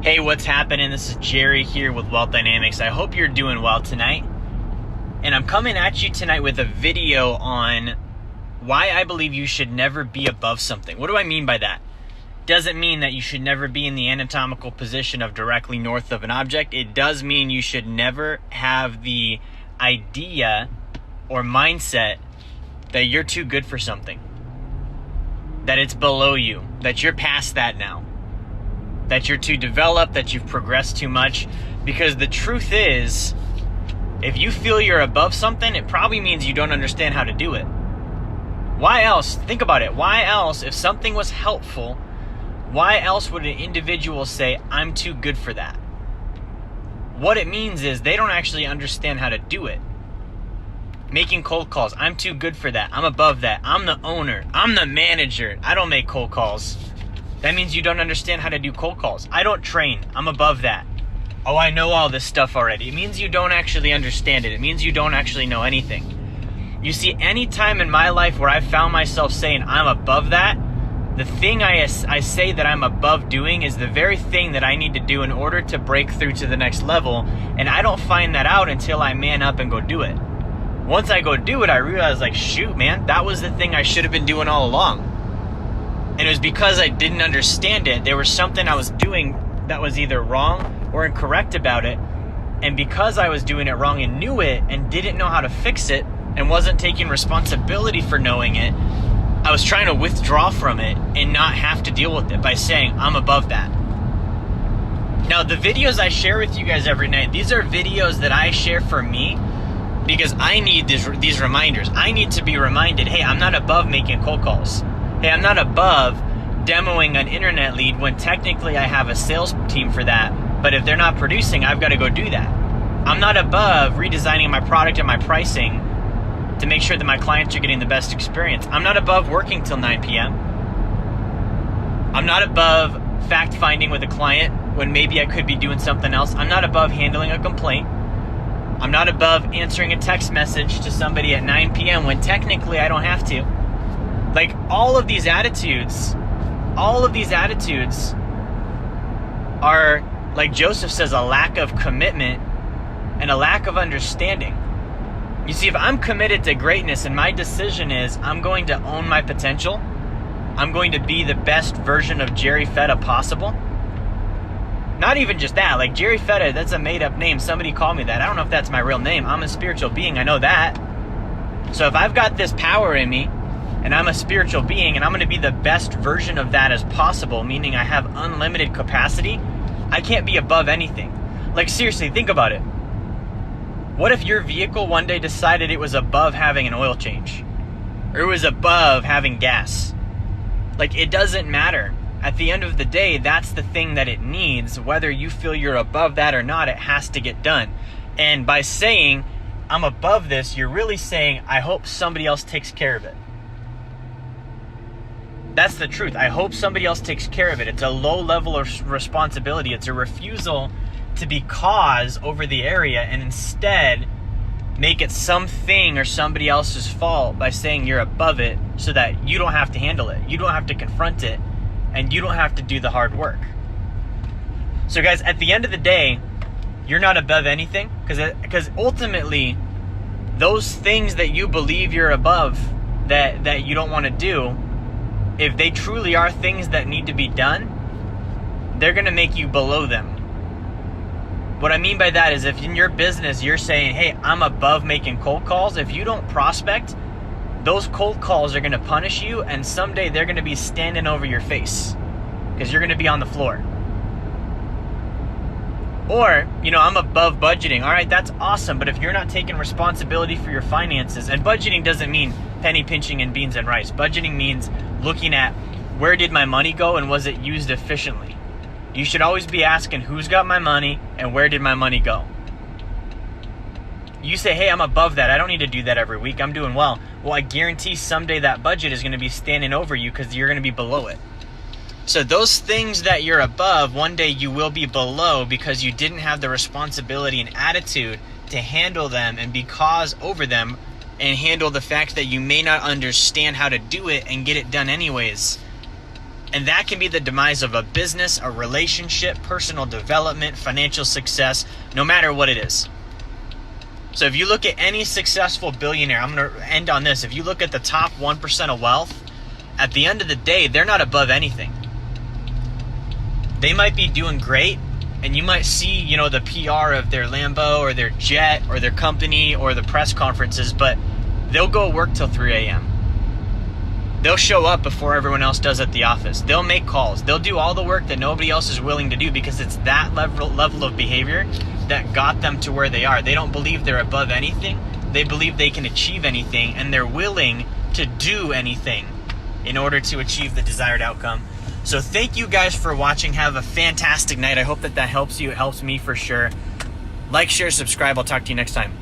Hey, what's happening? This is Jerry here with Wealth Dynamics. I hope you're doing well tonight. And I'm coming at you tonight with a video on why I believe you should never be above something. What do I mean by that? Doesn't mean that you should never be in the anatomical position of directly north of an object. It does mean you should never have the idea or mindset that you're too good for something, that it's below you, that you're past that now, that you're too developed, that you've progressed too much. Because the truth is, if you feel you're above something, it probably means you don't understand how to do it. Why else? Think about it. Why else, if something was helpful, why else would an individual say, I'm too good for that? What it means is they don't actually understand how to do it. Making cold calls, I'm too good for that. I'm above that. I'm the owner. I'm the manager. I don't make cold calls. That means you don't understand how to do cold calls. I don't train. I'm above that. Oh, I know all this stuff already. It means you don't actually understand it. It means you don't actually know anything. You see, any time in my life where I found myself saying I'm above that, the thing I say that I'm above doing is the very thing that I need to do in order to break through to the next level. And I don't find that out until I man up and go do it. Once I go do it, I realize, like, shoot, man, that was the thing I should have been doing all along. And it was because I didn't understand it. There was something I was doing that was either wrong or incorrect about it. And because I was doing it wrong and knew it and didn't know how to fix it and wasn't taking responsibility for knowing it, I was trying to withdraw from it and not have to deal with it by saying, I'm above that. Now, the videos I share with you guys every night, these are videos that I share for me because I need these reminders. I need to be reminded, hey, I'm not above making cold calls. Hey, I'm not above demoing an internet lead when technically I have a sales team for that. But if they're not producing, I've got to go do that. I'm not above redesigning my product and my pricing to make sure that my clients are getting the best experience. I'm not above working till 9 p.m. I'm not above fact-finding with a client when maybe I could be doing something else. I'm not above handling a complaint. I'm not above answering a text message to somebody at 9 p.m. when technically I don't have to. Like, all of these attitudes are, like Joseph says, a lack of commitment and a lack of understanding. You see, if I'm committed to greatness and my decision is I'm going to own my potential, I'm going to be the best version of Jerry Fetta possible. Not even just that, like Jerry Fetta, that's a made up name. Somebody called me that. I don't know if that's my real name. I'm a spiritual being. I know that. So if I've got this power in me and I'm a spiritual being and I'm going to be the best version of that as possible, meaning I have unlimited capacity, I can't be above anything. Like, seriously, think about it. What if your vehicle one day decided it was above having an oil change? Or it was above having gas? Like, it doesn't matter. At the end of the day, that's the thing that it needs. Whether you feel you're above that or not, it has to get done. And by saying, I'm above this, you're really saying, I hope somebody else takes care of it. That's the truth. I hope somebody else takes care of it. It's a low level of responsibility. It's a refusal to be cause over the area and instead make it something or somebody else's fault by saying you're above it so that you don't have to handle it. You don't have to confront it. And you don't have to do the hard work. So guys, at the end of the day, you're not above anything, because ultimately, those things that you believe you're above, that you don't want to do, if they truly are things that need to be done, they're going to make you below them. What I mean by that is, if in your business you're saying, hey, I'm above making cold calls, if you don't prospect, those cold calls are going to punish you, and someday they're going to be standing over your face because you're going to be on the floor. Or, I'm above budgeting. All right, that's awesome. But if you're not taking responsibility for your finances, and budgeting doesn't mean penny pinching and beans and rice. Budgeting means looking at where did my money go and was it used efficiently. You should always be asking who's got my money and where did my money go. You say, hey, I'm above that. I don't need to do that every week. I'm doing well. Well, I guarantee someday that budget is going to be standing over you because you're going to be below it. So those things that you're above, one day you will be below because you didn't have the responsibility and attitude to handle them and be cause over them and handle the fact that you may not understand how to do it and get it done anyways. And that can be the demise of a business, a relationship, personal development, financial success, no matter what it is. So if you look at any successful billionaire, I'm going to end on this. If you look at the top 1% of wealth, at the end of the day, they're not above anything. They might be doing great, and you might see, the PR of their Lambo or their jet or their company or the press conferences, but they'll go work till 3 a.m. They'll show up before everyone else does at the office. They'll make calls. They'll do all the work that nobody else is willing to do because it's that level of behavior that got them to where they are. They don't believe they're above anything. They believe they can achieve anything, and they're willing to do anything in order to achieve the desired outcome. So thank you guys for watching. Have a fantastic night. I hope that helps you. It helps me for sure. Like, share, subscribe. I'll talk to you next time.